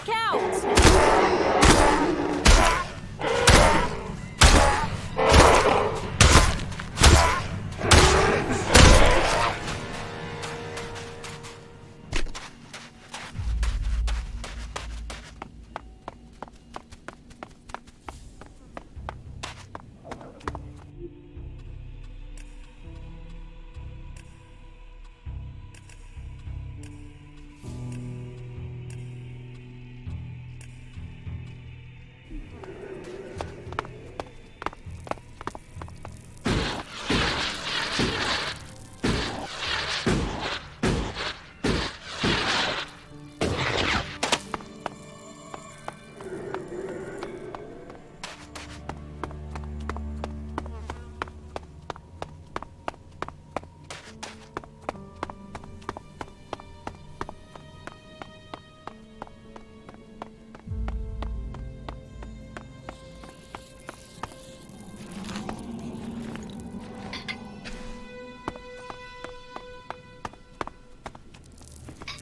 Look out!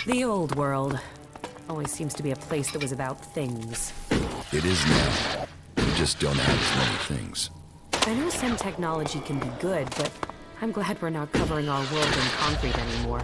The old world always seems to be a place that was about things. It is now. We just don't have as many things. I know some technology can be good, but I'm glad we're not covering our world in concrete anymore.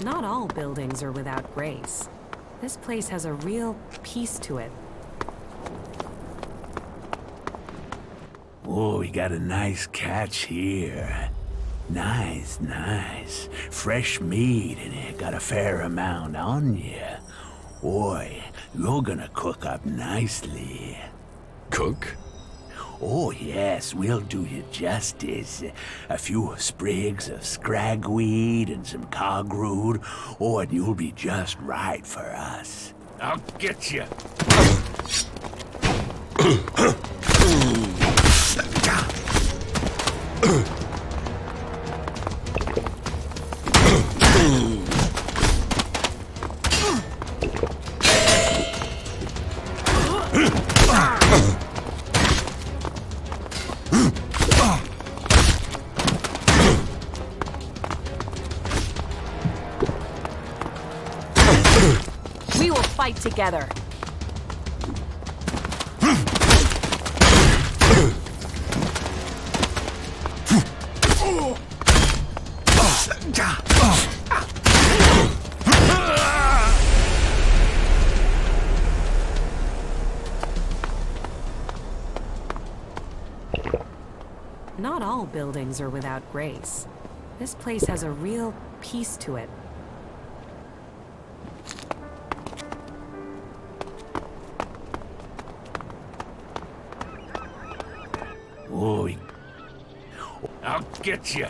Not all buildings are without grace. This place has a real peace to it. Oh, we got a nice catch here. Nice, nice. Fresh meat, and it got a fair amount on you. Boy, you're gonna cook up nicely. Cook? Oh, yes, we'll do you justice. A few sprigs of scragweed and some cogroot. Oh, and you'll be just right for us. I'll get you. We will fight together. Not all buildings are without grace. This place has a real peace to it. Oh, I'll get you.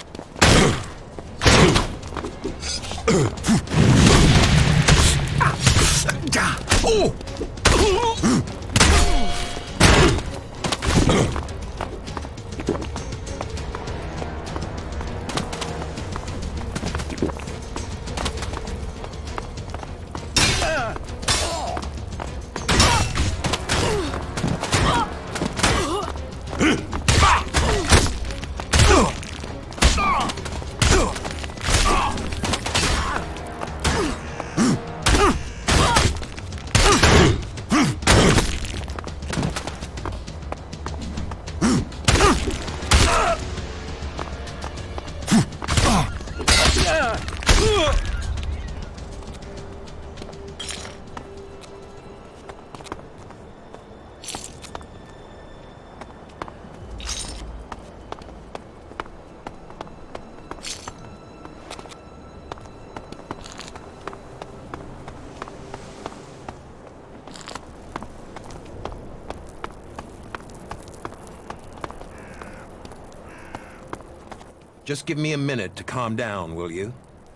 Just give me a minute to calm down, will you?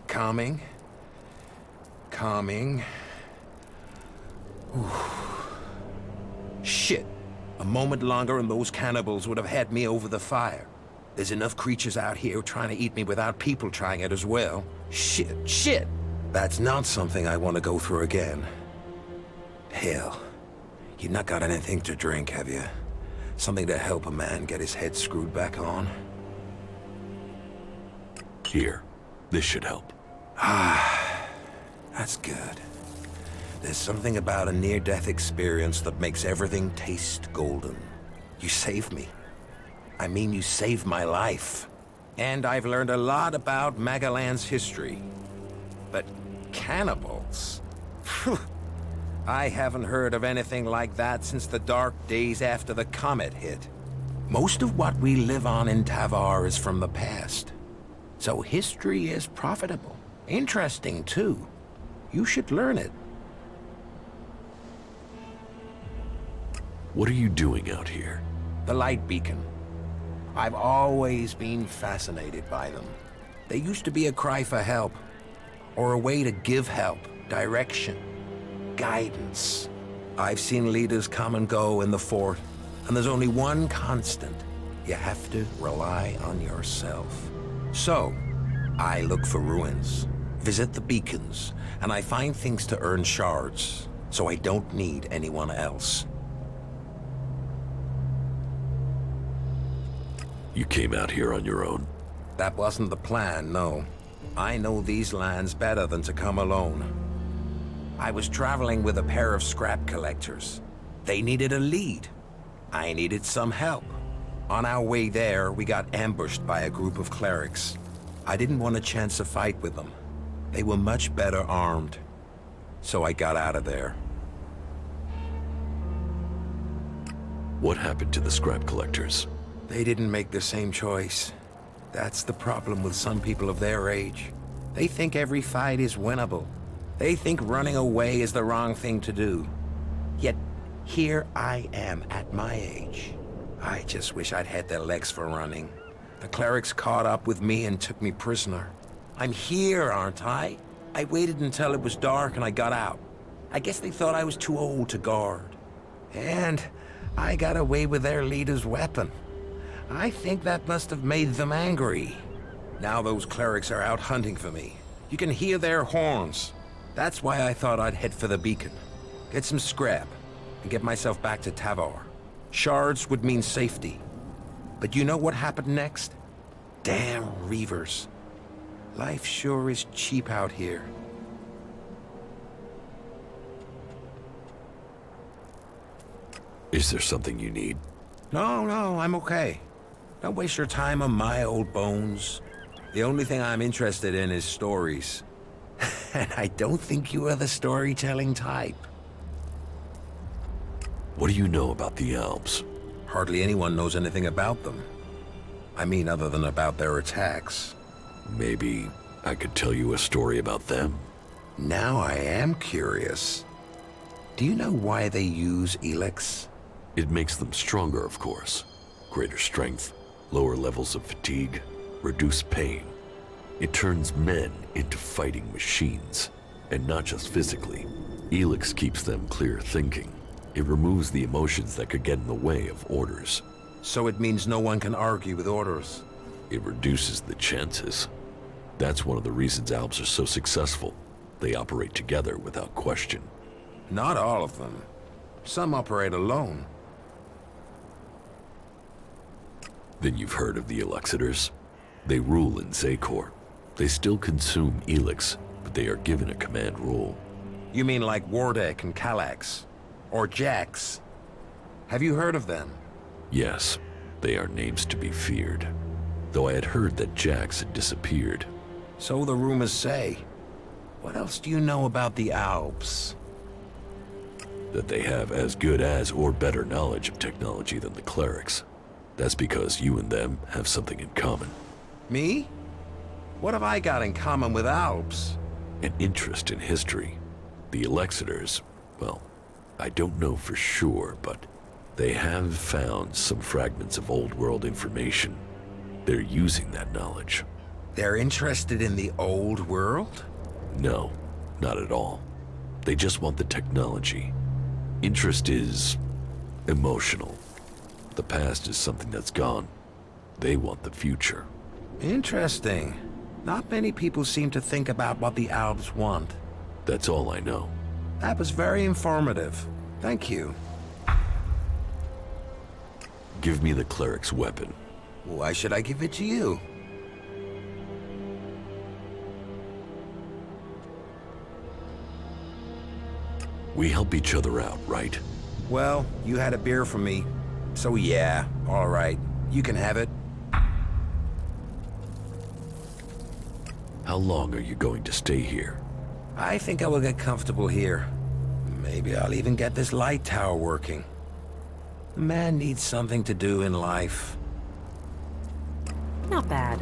Calming. Calming. Whew. Shit. A moment longer and those cannibals would have had me over the fire. There's enough creatures out here trying to eat me without people trying it as well. Shit. That's not something I want to go through again. Hell. You've not got anything to drink, have you? Something to help a man get his head screwed back on? Here. This should help. That's good. There's something about a near-death experience that makes everything taste golden. You saved me. I mean, you saved my life. And I've learned a lot about Magalans' history. But cannibals? Phew. I haven't heard of anything like that since the dark days after the comet hit. Most of what we live on in Tavar is from the past. So history is profitable. Interesting, too. You should learn it. What are you doing out here? The light beacon. I've always been fascinated by them. They used to be a cry for help, or a way to give help, direction, guidance. I've seen leaders come and go in the fort, and there's only one constant. You have to rely on yourself. So, I look for ruins, visit the beacons, and I find things to earn shards, so I don't need anyone else. You came out here on your own? That wasn't the plan, no. I know these lands better than to come alone. I was traveling with a pair of scrap collectors. They needed a lead. I needed some help. On our way there, we got ambushed by a group of clerics. I didn't want to chance a fight with them. They were much better armed. So I got out of there. What happened to the scrap collectors? They didn't make the same choice. That's the problem with some people of their age. They think every fight is winnable. They think running away is the wrong thing to do. Yet, here I am at my age. I just wish I'd had their legs for running. The clerics caught up with me and took me prisoner. I'm here, aren't I? I waited until it was dark and I got out. I guess they thought I was too old to guard. And I got away with their leader's weapon. I think that must have made them angry. Now those clerics are out hunting for me. You can hear their horns. That's why I thought I'd head for the beacon. Get some scrap, and get myself back to Tavar. Shards would mean safety. But you know what happened next? Damn Reavers. Life sure is cheap out here. Is there something you need? No, I'm okay. Don't waste your time on my old bones. The only thing I'm interested in is stories. And I don't think you are the storytelling type. What do you know about the elves? Hardly anyone knows anything about them. I mean, other than about their attacks. Maybe I could tell you a story about them? Now I am curious. Do you know why they use ELEX? It makes them stronger, of course. Greater strength, lower levels of fatigue, reduced pain. It turns men into fighting machines, and not just physically. ELEX keeps them clear thinking. It removes the emotions that could get in the way of orders. So it means no one can argue with orders. It reduces the chances. That's one of the reasons Alps are so successful. They operate together without question. Not all of them. Some operate alone. Then you've heard of the Elexitors. They rule in Zakor. They still consume ELEX, but they are given a command role. You mean like Wardek and Kallax? Or Jax? Have you heard of them? Yes, they are names to be feared. Though I had heard that Jax had disappeared. So the rumors say. What else do you know about the Alps? That they have as good as or better knowledge of technology than the clerics. That's because you and them have something in common. Me? What have I got in common with Alps? An interest in history. The Elexitors, well, I don't know for sure, but they have found some fragments of old world information. They're using that knowledge. They're interested in the old world? No, not at all. They just want the technology. Interest is emotional. The past is something that's gone. They want the future. Interesting. Not many people seem to think about what the Alps want. That's all I know. That was very informative. Thank you. Give me the cleric's weapon. Why should I give it to you? We help each other out, right? Well, you had a beer from me. So yeah, all right. You can have it. How long are you going to stay here? I think I will get comfortable here. Maybe I'll even get this light tower working. A man needs something to do in life. Not bad.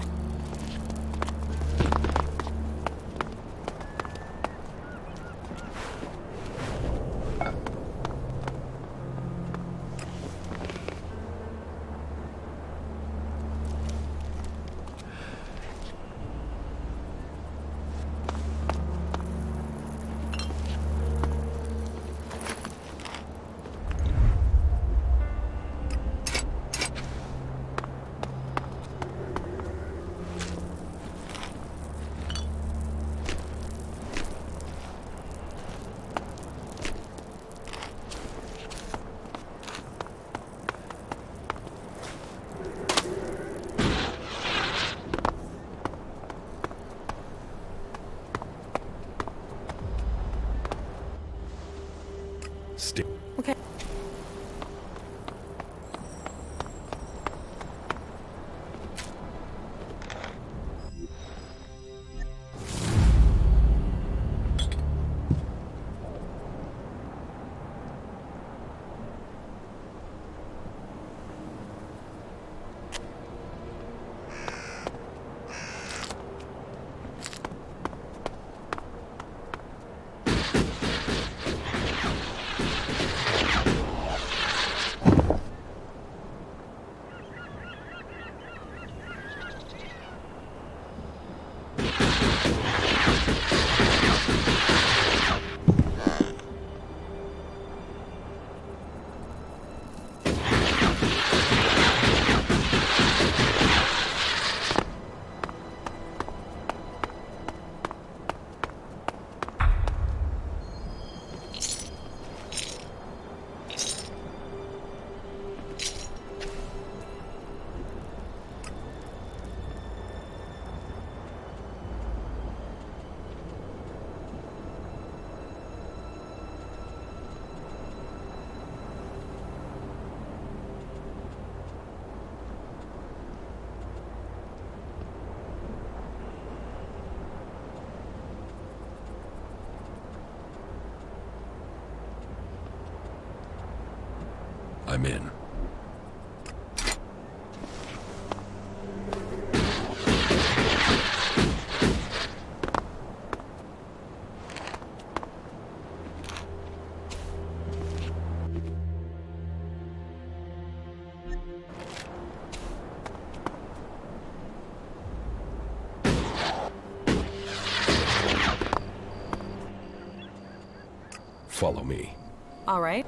I'm in. Follow me. All right.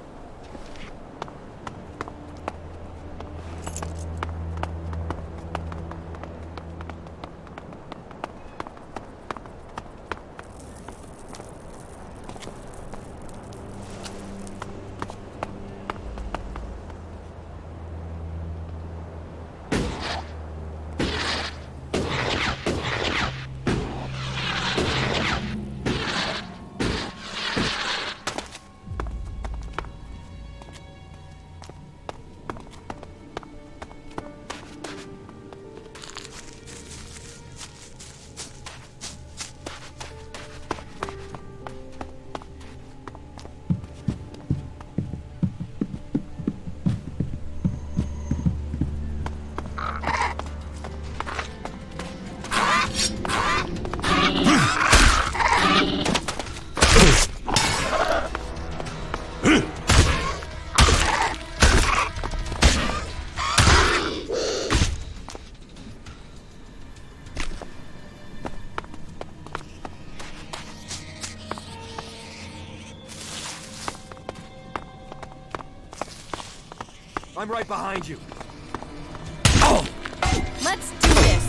I'm right behind you. Let's do this.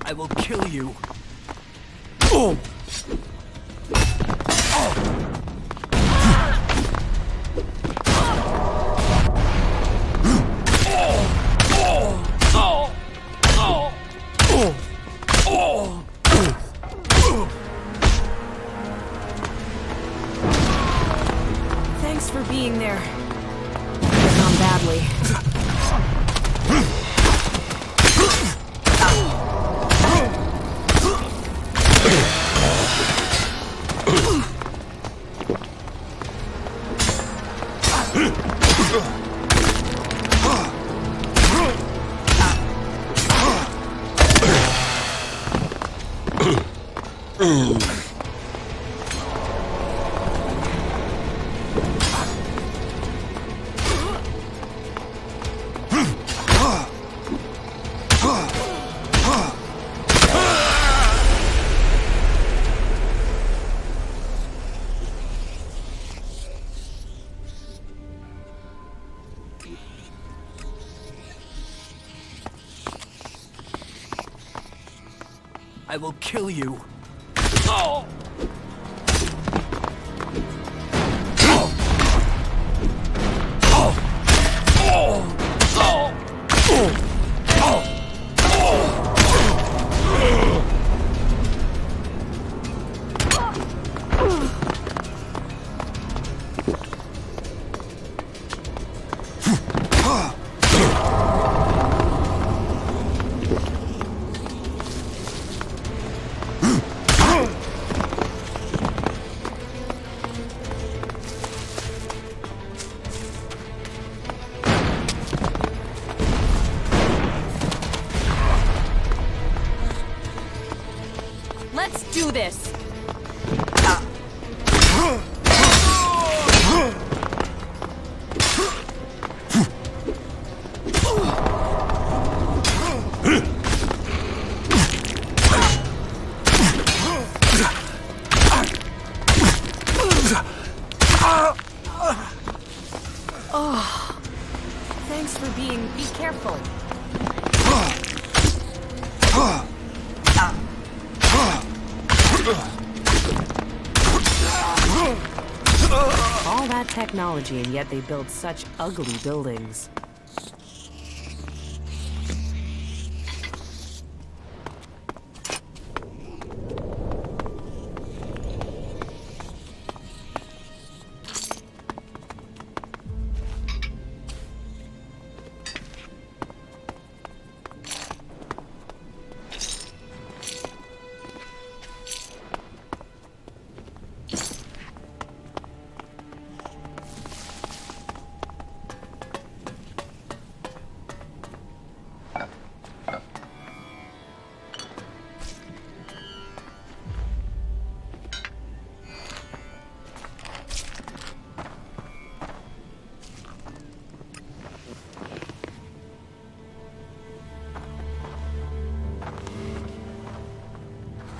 I will kill you. Thanks for being there. You've gone badly. I will kill you. Let's do this! Oh, thanks for being... Be careful. All that technology, and yet they build such ugly buildings.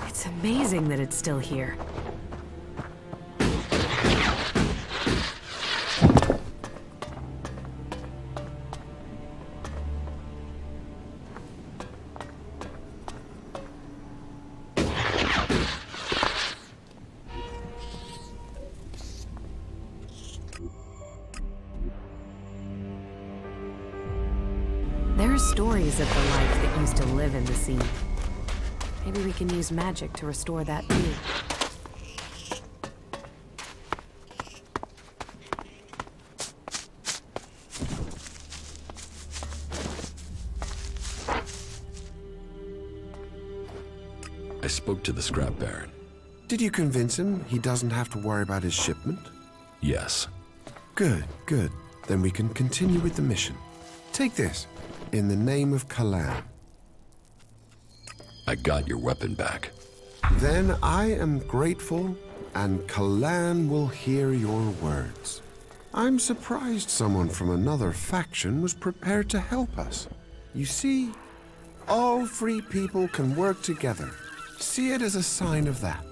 It's amazing that it's still here. There are stories of the life that used to live in the sea. Maybe we can use magic to restore that too. I spoke to the scrap baron. Did you convince him he doesn't have to worry about his shipment? Yes. Good, good. Then we can continue with the mission. Take this, in the name of Kalan. I got your weapon back. Then I am grateful, and Kalan will hear your words. I'm surprised someone from another faction was prepared to help us. You see, all free people can work together. See it as a sign of that.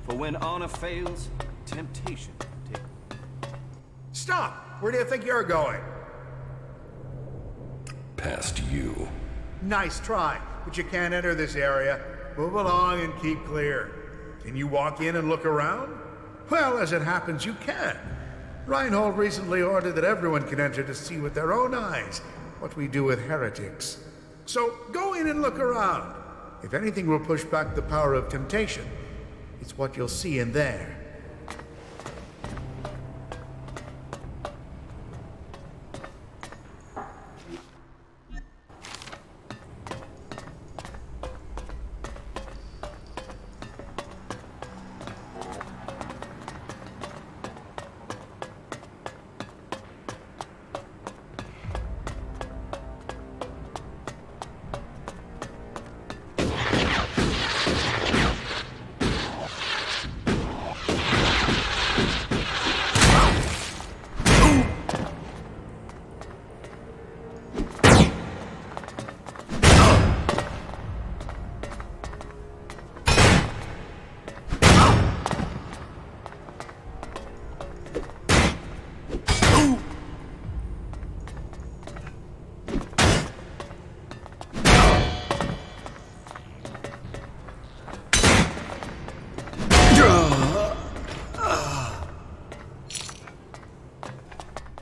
For when honor fails, temptation can take. Stop! Where do you think you're going? Past you. Nice try, but you can't enter this area. Move along and keep clear. Can you walk in and look around? Well, as it happens, you can. Reinhold recently ordered that everyone can enter to see with their own eyes what we do with heretics. So go in and look around. If anything will push back the power of temptation, it's what you'll see in there.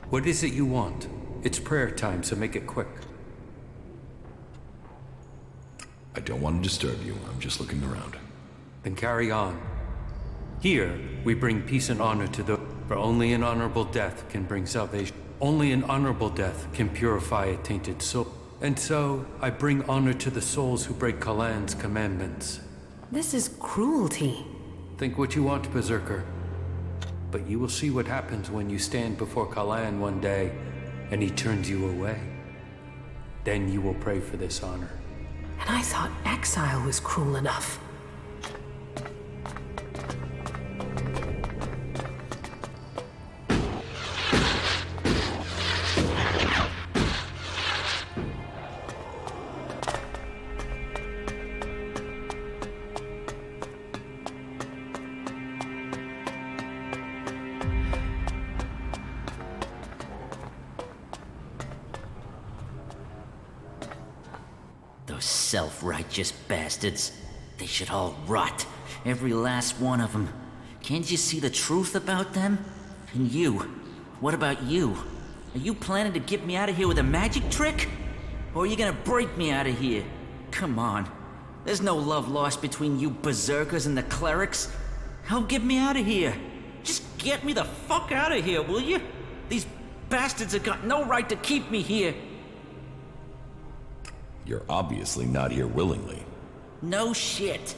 What is it you want? It's prayer time, so make it quick. I don't want to disturb you. I'm just looking around. Then carry on. Here, we bring peace and honor to those, for only an honorable death can bring salvation. Only an honorable death can purify a tainted soul. And so, I bring honor to the souls who break Kalan's commandments. This is cruelty. Think what you want, Berserker. But you will see what happens when you stand before Kalan one day, and he turns you away. Then you will pray for this honor. And I thought exile was cruel enough. Those self-righteous bastards. They should all rot. Every last one of them. Can't you see the truth about them? And you? What about you? Are you planning to get me out of here with a magic trick? Or are you gonna break me out of here? Come on. There's no love lost between you berserkers and the clerics. Help get me out of here. Just get me the fuck out of here, will you? These bastards have got no right to keep me here. You're obviously not here willingly. No shit.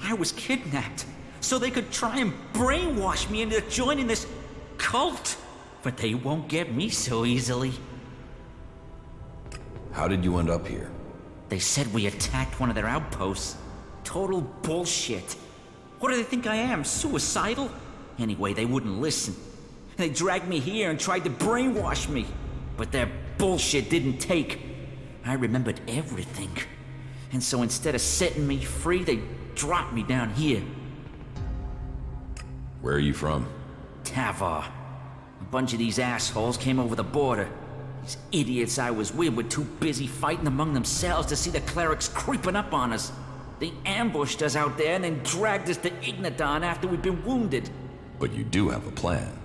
I was kidnapped so they could try and brainwash me into joining this cult. But they won't get me so easily. How did you end up here? They said we attacked one of their outposts. Total bullshit. What do they think I am, suicidal? Anyway, they wouldn't listen. They dragged me here and tried to brainwash me. But their bullshit didn't take. I remembered everything. And so instead of setting me free, they dropped me down here. Where are you from? Tavar. A bunch of these assholes came over the border. These idiots I was with were too busy fighting among themselves to see the clerics creeping up on us. They ambushed us out there and then dragged us to Ignadon after we'd been wounded. But you do have a plan.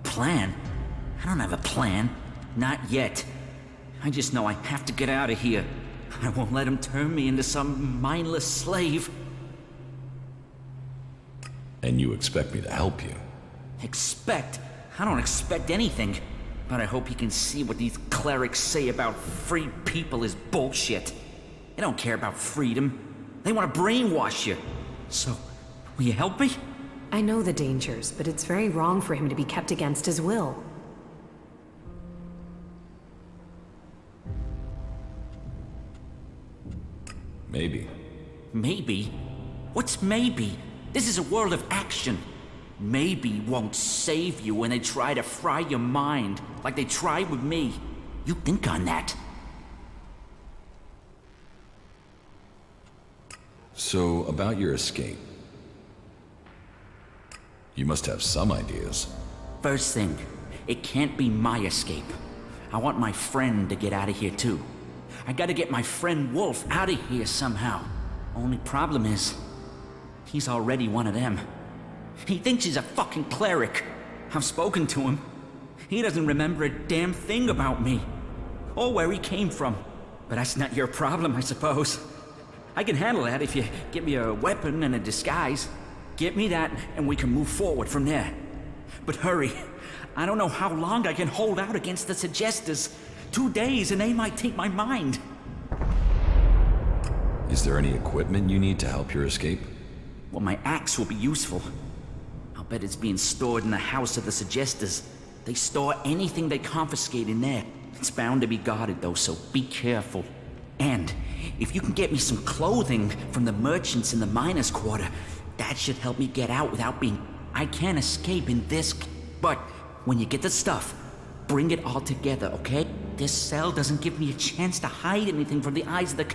Plan? I don't have a plan. Not yet. I just know I have to get out of here. I won't let them turn me into some mindless slave. And you expect me to help you? Expect? I don't expect anything. But I hope you can see what these clerics say about free people is bullshit. They don't care about freedom. They want to brainwash you. So, will you help me? I know the dangers, but it's very wrong for him to be kept against his will. Maybe. Maybe? What's maybe? This is a world of action. Maybe won't save you when they try to fry your mind, like they tried with me. You think on that. So, about your escape. You must have some ideas. First thing, it can't be my escape. I want my friend to get out of here too. I gotta get my friend Wolf out of here somehow. Only problem is, he's already one of them. He thinks he's a fucking cleric. I've spoken to him. He doesn't remember a damn thing about me. Or where he came from. But that's not your problem, I suppose. I can handle that if you give me a weapon and a disguise. Get me that, and we can move forward from there. But hurry. I don't know how long I can hold out against the Suggestors. 2 days and they might take my mind. Is there any equipment you need to help your escape? Well, my axe will be useful. I'll bet it's being stored in the house of the Suggestors. They store anything they confiscate in there. It's bound to be guarded though, so be careful. And if you can get me some clothing from the merchants in the miners' quarter, that should help me get out without being... I can't escape in this... But when you get the stuff, bring it all together, okay? This cell doesn't give me a chance to hide anything from the eyes of the...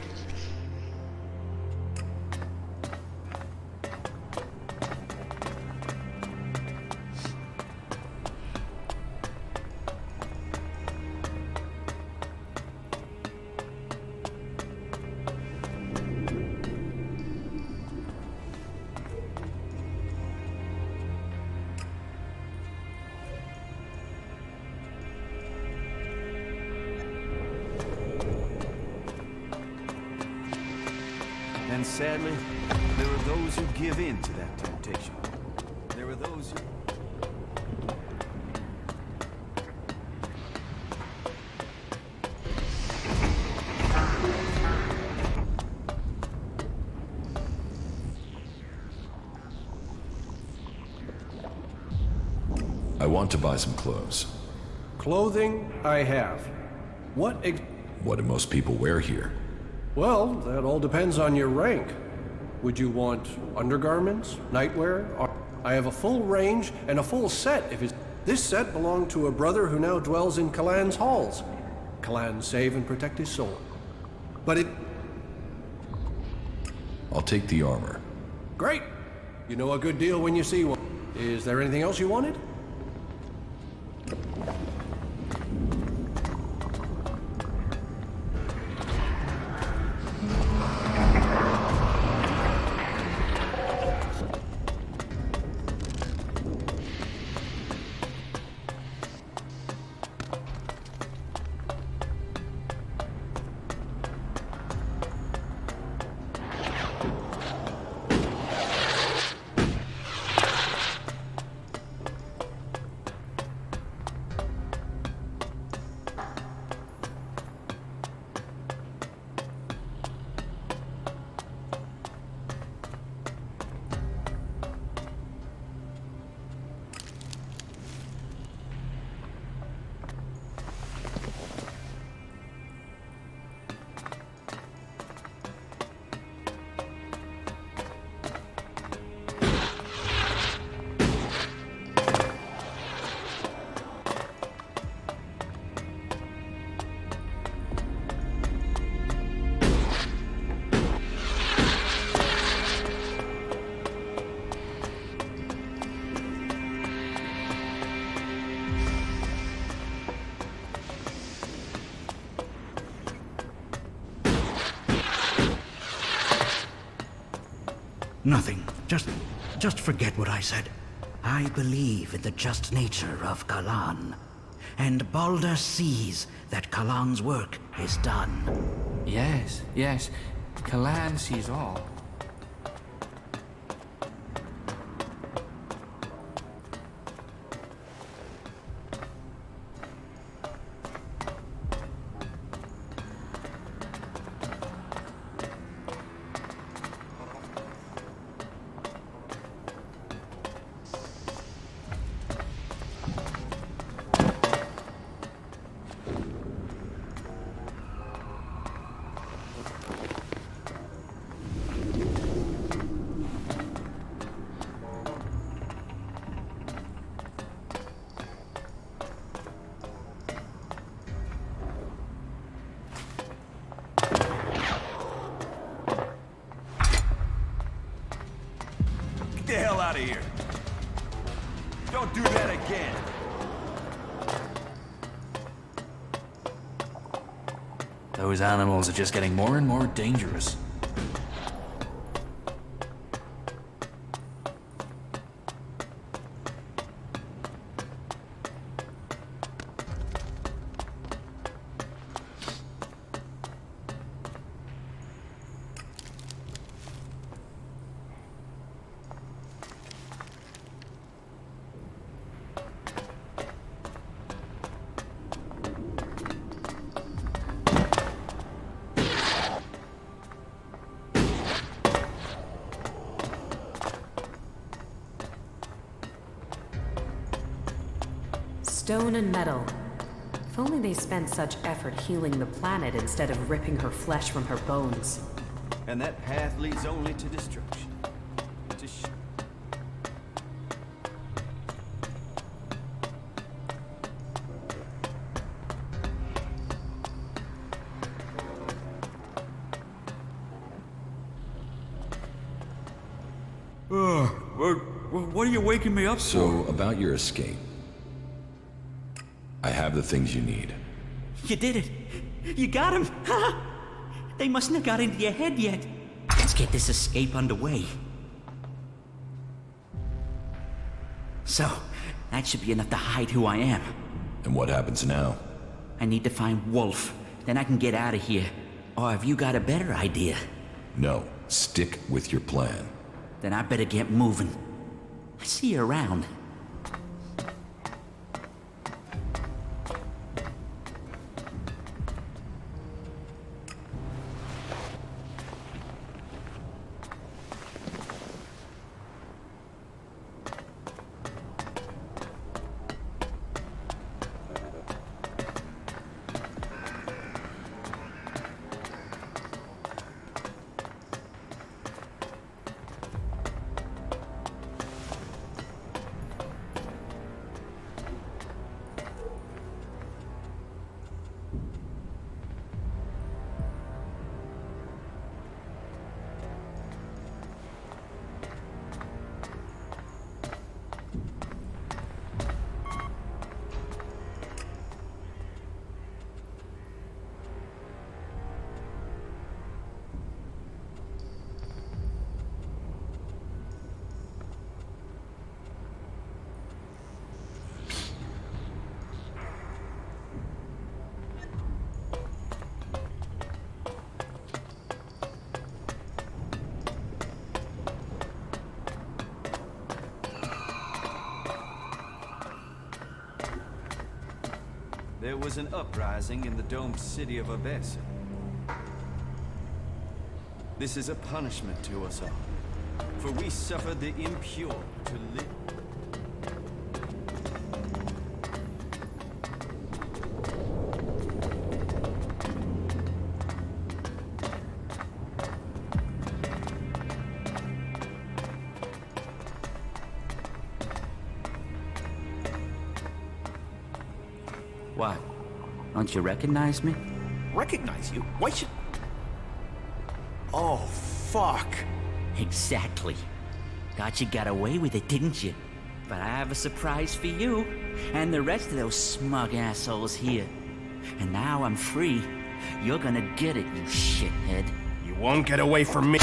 Sadly, there are those who give in to that temptation. There are those who... I want to buy some clothes. Clothing, I have. What What do most people wear here? Well, that all depends on your rank. Would you want undergarments, nightwear? I have a full range and a full set if it's... This set belonged to a brother who now dwells in Kalan's halls. Kalan save and protect his soul. But it... I'll take the armor. Great! You know a good deal when you see one. Is there anything else you wanted? Nothing. Just forget what I said. I believe in the just nature of Kalan. And Balder sees that Kalan's work is done. Yes, yes. Kalan sees all. Get the hell out of here. Don't do that again. Those animals are just getting more and more dangerous. Stone and metal. If only they spent such effort healing the planet instead of ripping her flesh from her bones. And that path leads only to destruction. What are you waking me up So, about your escape. I have the things you need. You did it. You got him. They mustn't have got into your head yet. Let's get this escape underway. So, that should be enough to hide who I am. And what happens now? I need to find Wolf. Then I can get out of here. Or have you got a better idea? No. Stick with your plan. Then I better get moving. I see you around. There was an uprising in the domed city of Abessa. This is a punishment to us all, for we suffered the impure to live. What? Don't you recognize me? Recognize you? Why should... Oh, fuck. Exactly. Thought you got away with it, didn't you? But I have a surprise for you, and the rest of those smug assholes here. And now I'm free. You're gonna get it, you shithead. You won't get away from me.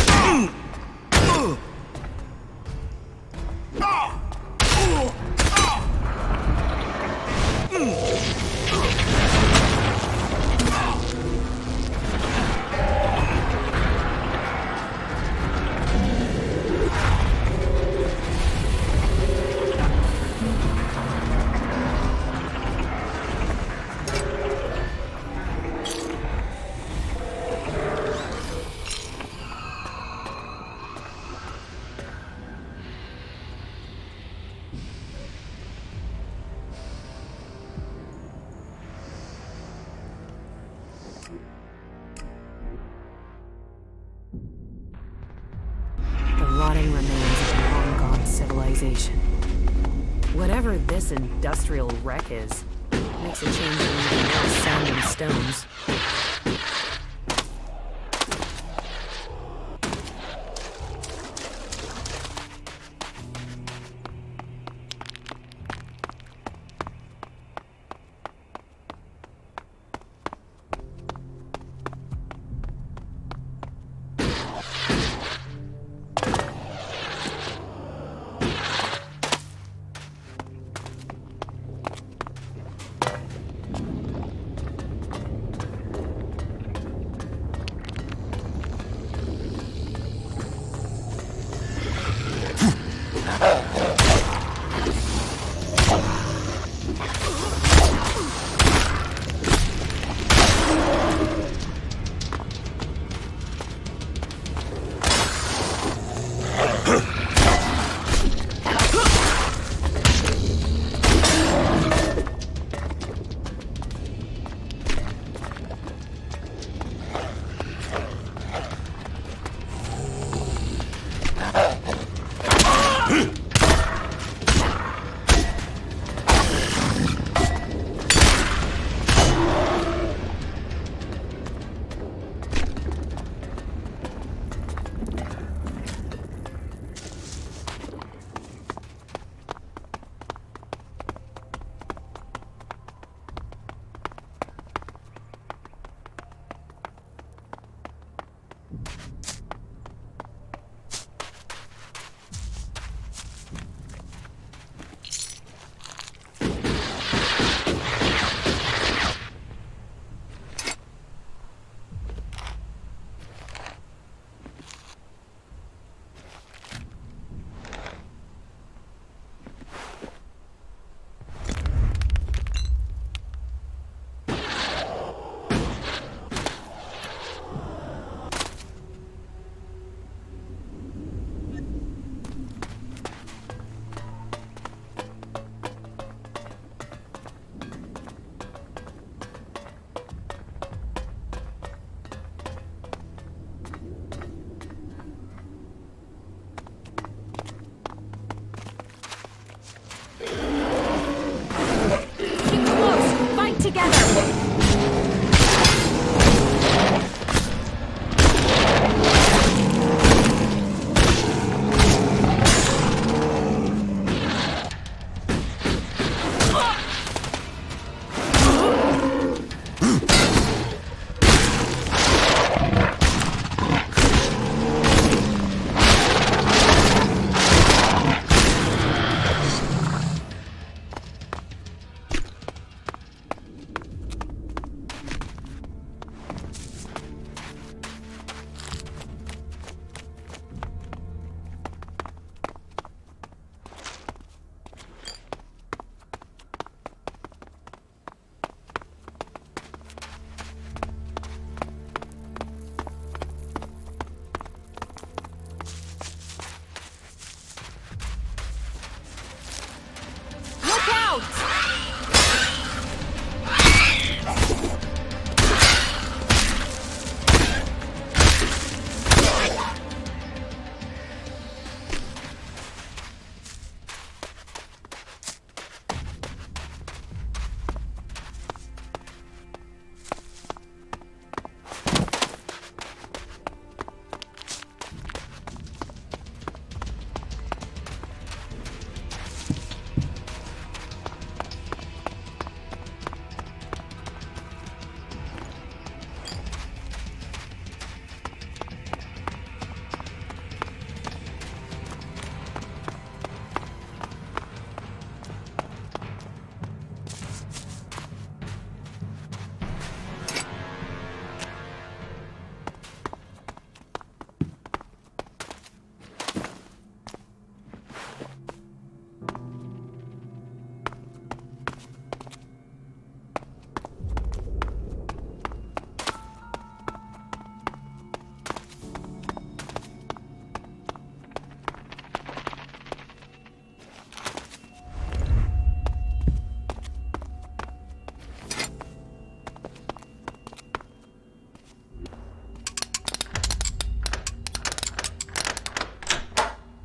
Rotting remains of a long-gone civilization. Whatever this industrial wreck is, makes a change in even more sand and stones.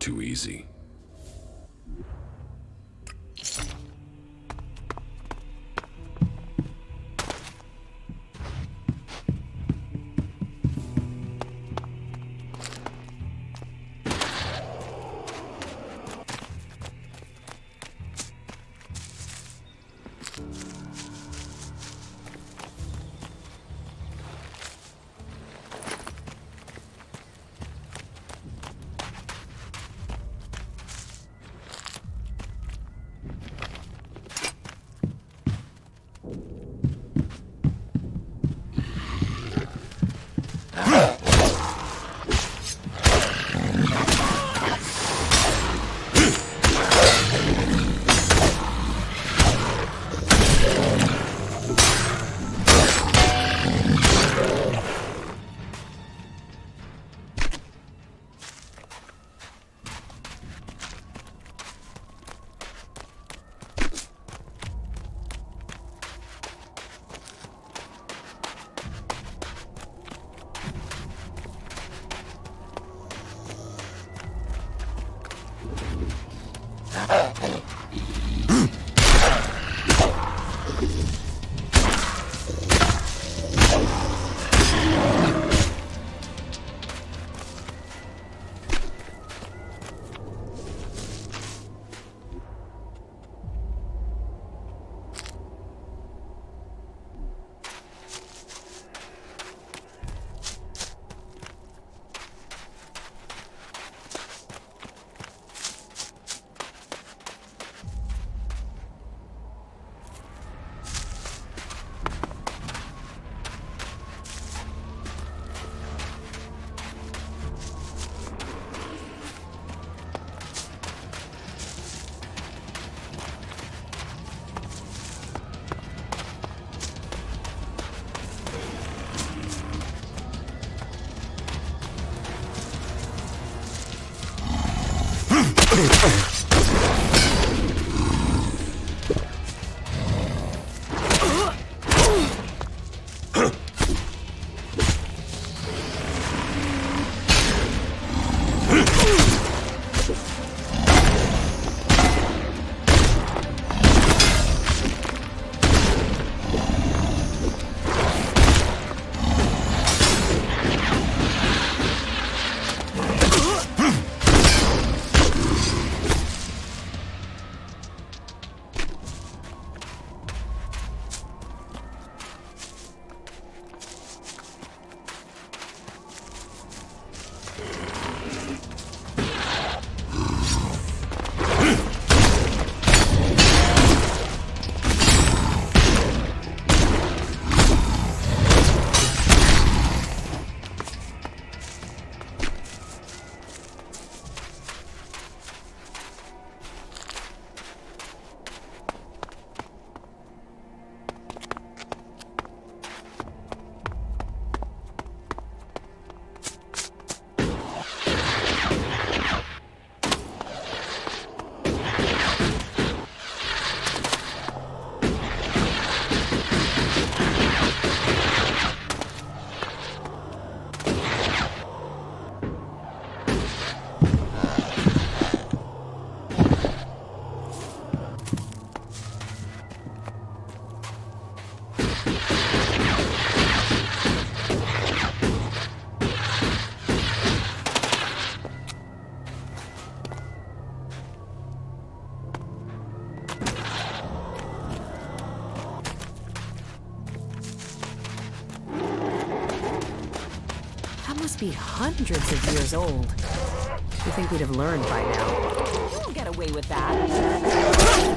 too easy. Must be hundreds of years old. You think we'd have learned by now? You won't get away with that.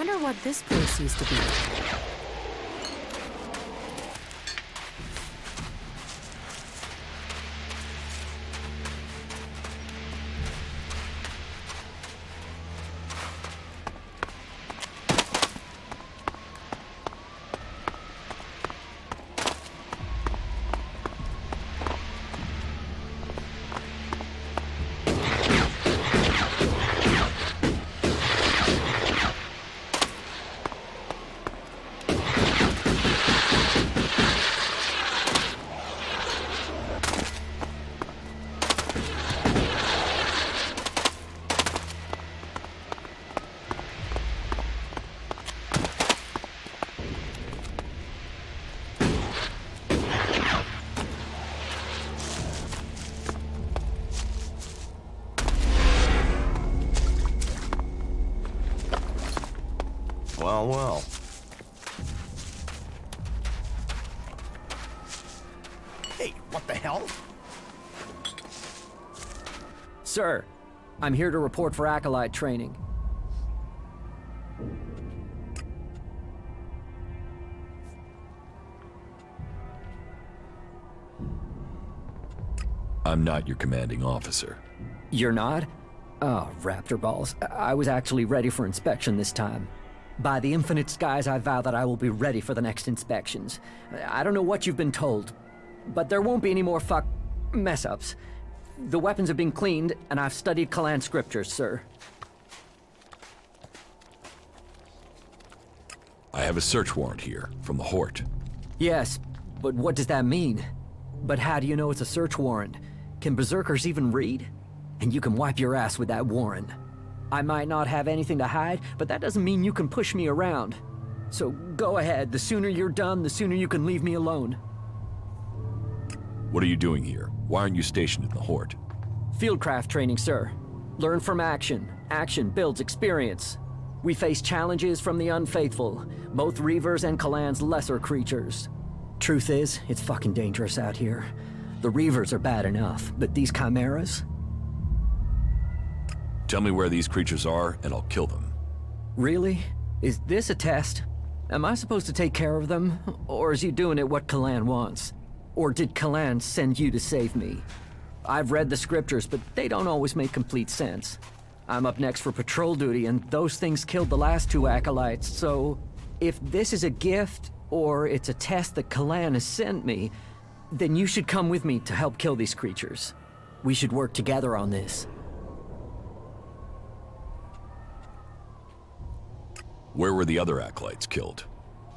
Wonder what this place used to be. Well, well. Hey, what the hell? Sir, I'm here to report for Acolyte training. I'm not your commanding officer. You're not? Oh, raptor balls. I was actually ready for inspection this time. By the infinite skies, I vow that I will be ready for the next inspections. I don't know what you've been told, but there won't be any more mess-ups. The weapons have been cleaned, and I've studied Kalan scriptures, sir. I have a search warrant here, from the Hort. Yes, but what does that mean? But how do you know it's a search warrant? Can berserkers even read? And you can wipe your ass with that warrant. I might not have anything to hide, but that doesn't mean you can push me around. So go ahead. The sooner you're done, the sooner you can leave me alone. What are you doing here? Why aren't you stationed in the Hort? Fieldcraft training, sir. Learn from action. Action builds experience. We face challenges from the unfaithful, both Reavers and Kalan's lesser creatures. Truth is, it's fucking dangerous out here. The Reavers are bad enough, but these chimeras? Tell me where these creatures are, and I'll kill them. Really? Is this a test? Am I supposed to take care of them? Or is you doing it what Kalan wants? Or did Kalan send you to save me? I've read the scriptures, but they don't always make complete sense. I'm up next for patrol duty, and those things killed the last two acolytes, so... if this is a gift, or it's a test that Kalan has sent me, then you should come with me to help kill these creatures. We should work together on this. Where were the other acolytes killed?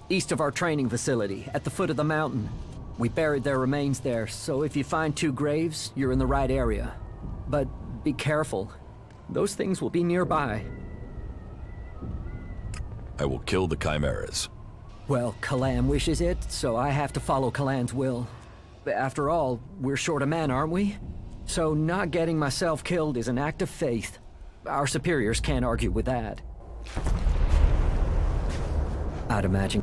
East of our training facility, at the foot of the mountain. We buried their remains there, so if you find two graves, you're in the right area. But be careful. Those things will be nearby. I will kill the chimeras. Well, Kalan wishes it, so I have to follow Kalan's will. After all, we're short a man, aren't we? So not getting myself killed is an act of faith. Our superiors can't argue with that. I'd imagine.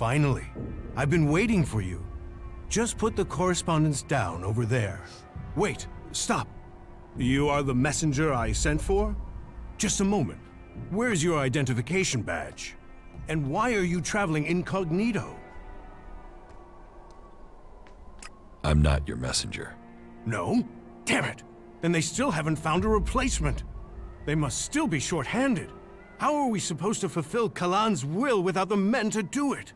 Finally. I've been waiting for you. Just put the correspondence down over there. Wait, stop. You are the messenger I sent for? Just a moment. Where's your identification badge? And why are you traveling incognito? I'm not your messenger. No? Damn it! Then they still haven't found a replacement. They must still be short-handed. How are we supposed to fulfill Kalan's will without the men to do it?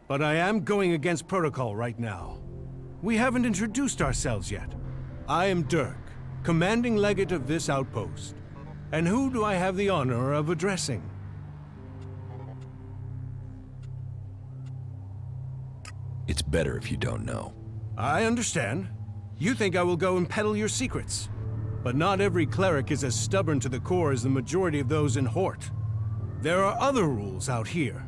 But I am going against protocol right now. We haven't introduced ourselves yet. I am Dirk, commanding legate of this outpost. And who do I have the honor of addressing? It's better if you don't know. I understand. You think I will go and peddle your secrets. But not every cleric is as stubborn to the core as the majority of those in Hort. There are other rules out here.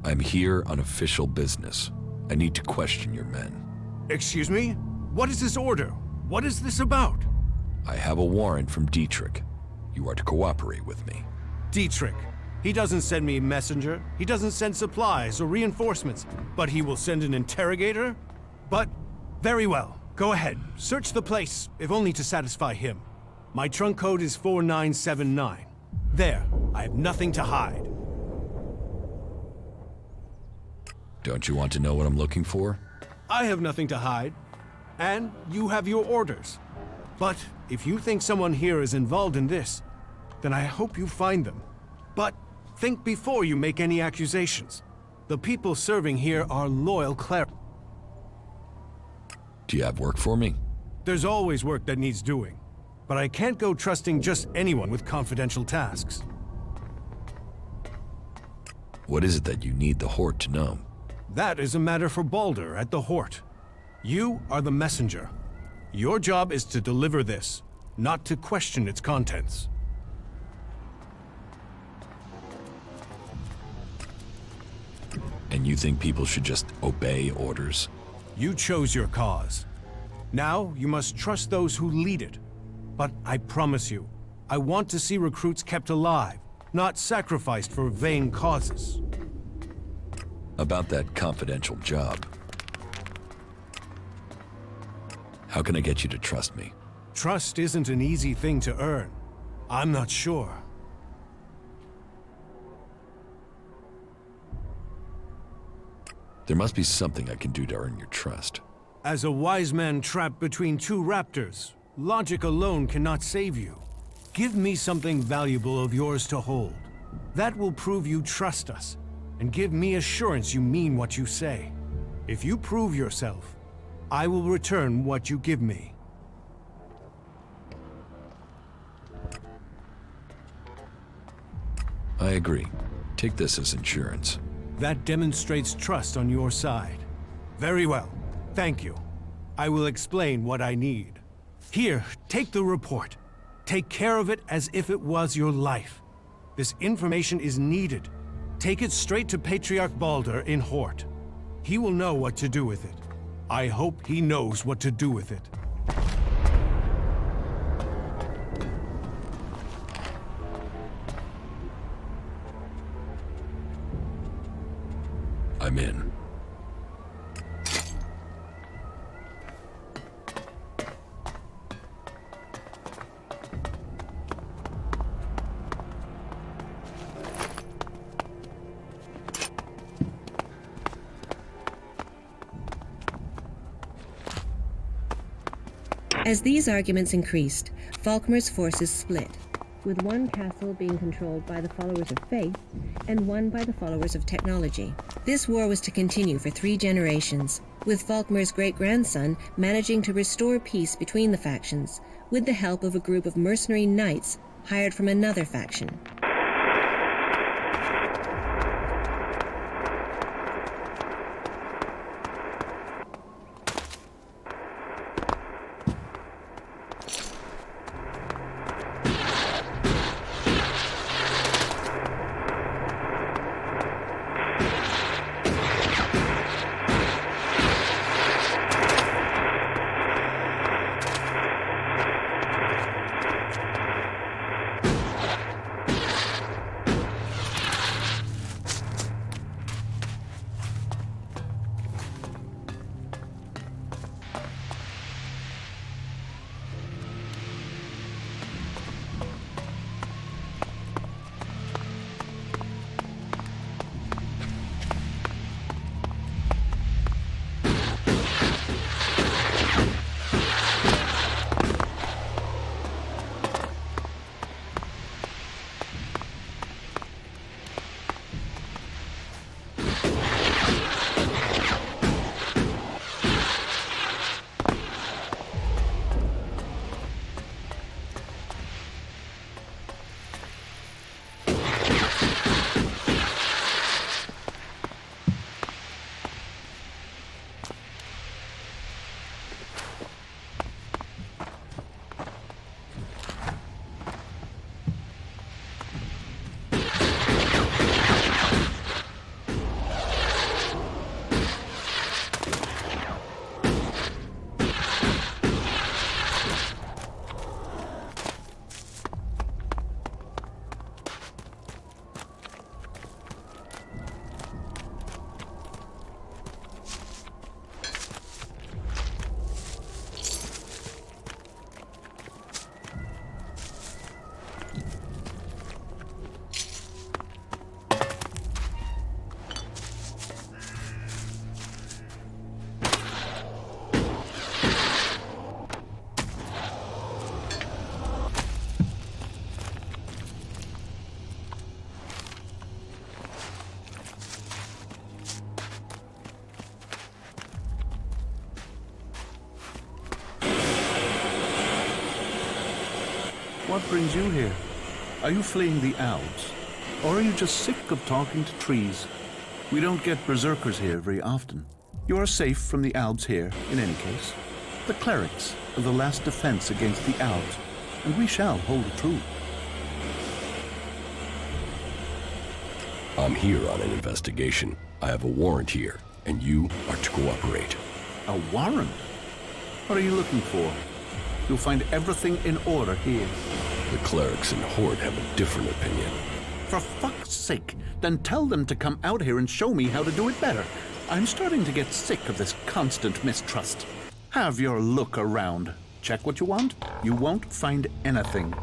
I'm here on official business. I need to question your men. Excuse me? What is this order? What is this about? I have a warrant from Dietrich. You are to cooperate with me. Dietrich. He doesn't send me a messenger. He doesn't send supplies or reinforcements. But he will send an interrogator? But, very well. Go ahead. Search the place, if only to satisfy him. My trunk code is 4979. There. I have nothing to hide. Don't you want to know what I'm looking for? I have nothing to hide. And you have your orders. But if you think someone here is involved in this, then I hope you find them. But think before you make any accusations. The people serving here are loyal clerics. Do you have work for me? There's always work that needs doing. But I can't go trusting just anyone with confidential tasks. What is it that you need the Horde to know? That is a matter for Balder at the Hort. You are the messenger. Your job is to deliver this, not to question its contents. And you think people should just obey orders? You chose your cause. Now you must trust those who lead it. But I promise you, I want to see recruits kept alive, not sacrificed for vain causes. About that confidential job. How can I get you to trust me? Trust isn't an easy thing to earn. I'm not sure. There must be something I can do to earn your trust. As a wise man trapped between two raptors, logic alone cannot save you. Give me something valuable of yours to hold. That will prove you trust us, and give me assurance you mean what you say. If you prove yourself, I will return what you give me. I agree. Take this as insurance. That demonstrates trust on your side. Very well. Thank you. I will explain what I need. Here, take the report. Take care of it as if it was your life. This information is needed. Take it straight to Patriarch Balder in Hort. He will know what to do with it. I hope he knows what to do with it. I'm in. As these arguments increased, Falkmer's forces split, with one castle being controlled by the followers of faith and one by the followers of technology. This war was to continue for 3 generations, with Falkmer's great-grandson managing to restore peace between the factions, with the help of a group of mercenary knights hired from another faction. What brings you here? Are you fleeing the Alps? Or are you just sick of talking to trees? We don't get berserkers here very often. You are safe from the Alps here, in any case. The clerics are the last defense against the Alps, and we shall hold true. I'm here on an investigation. I have a warrant here, and you are to cooperate. A warrant? What are you looking for? You'll find everything in order here. The clerics and Horde have a different opinion. For fuck's sake, then tell them to come out here and show me how to do it better. I'm starting to get sick of this constant mistrust. Have your look around. Check what you want. You won't find anything.